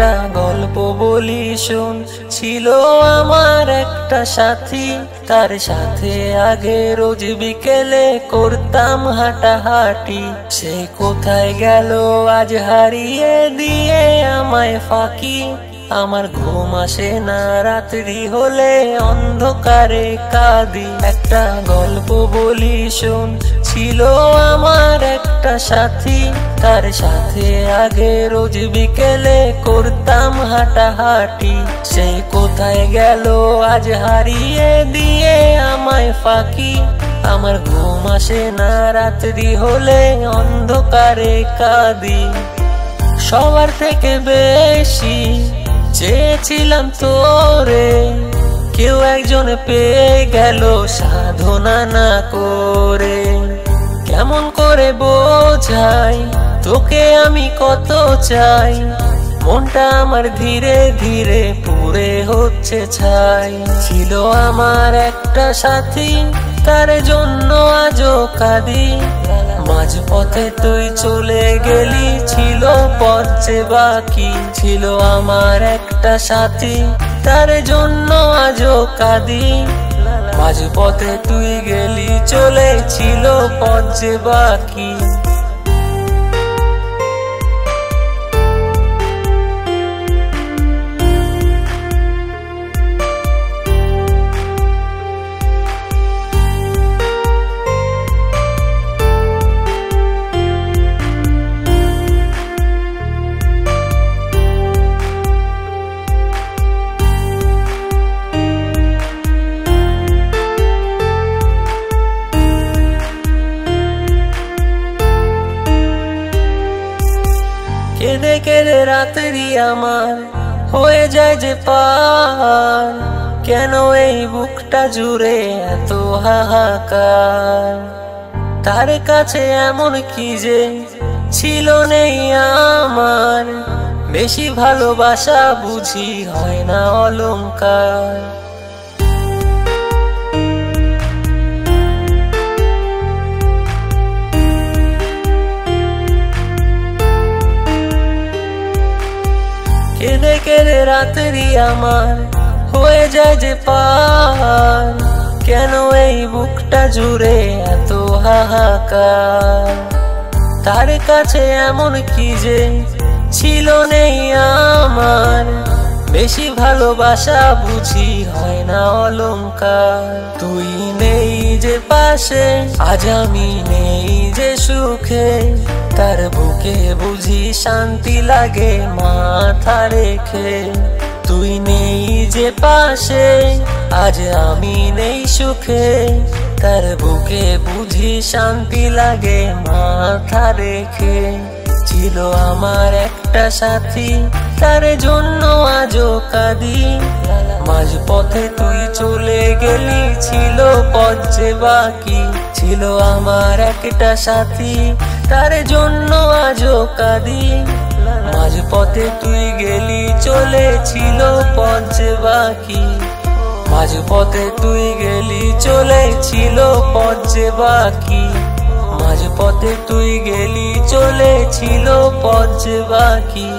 একটা গল্প বলি শোন। ছিল আমার একটা সাথী, তার সাথে আগে রোজ বিকেলে করতাম হাঁটাহাঁটি। সে কোথায় গেল আজ হারিয়ে দিয়ে আমায় ফাঁকি। আমার ঘুম আসে না রাত্রি হলে অন্ধকারে কাঁদি। একটা গল্প বলি শোন। ছিল আমার একটা সাথী, তার সাথে আগে রোজ বিকেলে করতাম হাঁটাহাঁটি। সে কোথায় গেল আজ হারিয়ে দিয়ে আমায় ফাঁকি। আমার ঘুম আসে না রাত্রি হলে অন্ধকারে কাঁদি। সবার থেকে বেশি চেয়েছিলাম তোরে, কেউ একজন পেয়ে গেল সাধনা না করে। কেমন করে বোঝাই তোকে আমি কত চাই, মনটা আমার ধীরে ধীরে পুড়ে হচ্ছে ছাই। ছিল আমার একটা সাথী, তার জন্য আজও কাঁদি। মাঝপথে তুই চলে গেলি, ছিল পথ যে বাকি। ছিল আমার একটা সাথী, তার জন্য আজও কাঁদি। মাঝপথে তুই গেলি চলে, ছিল পথ যে বাকি। কেঁদে কেঁদে রাত্রি আমার হয়ে যায় যে পার। কেন এই বুকটা জুড়ে এত হাহাকার। তার কাছে এমন কি যে ছিল নেই আমার। বেশি ভালোবাসা বুঝি হয় না অলংকার। কেঁদে কেঁদে রাত্রি আমার হয়ে যায় যে পার। কেন এই বুকটা জুড়ে এত হাহাকার। তার কাছে এমন কি যে ছিল নেই আমার। বেশি ভালোবাসা বুঝি হয় না অলংকার। তুই নেই যে পাশে, আজ আমি নেই যে সুখে। তার বুকে বুঝি শান্তি লাগে মাথা রেখে। তুই নেই যে পাশে, আজ আমি নেই সুখে। তার বুকে বুঝি শান্তি লাগে মাথা রেখে। ছিল আমার একটা সাথী, তার জন্য আজও কাঁদি। মাঝপথে তুই চলে গেলি, ছিল পথ যে বাকি। ছিল আমার একটা সাথী, তার জন্য আজও কাঁদি। মাঝপথে তুই গেলি চলে, ছিল পথ যে বাকি। মাঝপথে তুই গেলি চলে, ছিল পথ যে বাকি। মাঝপথে তুই গেলি চলে, ছিল পথ যে বাকি।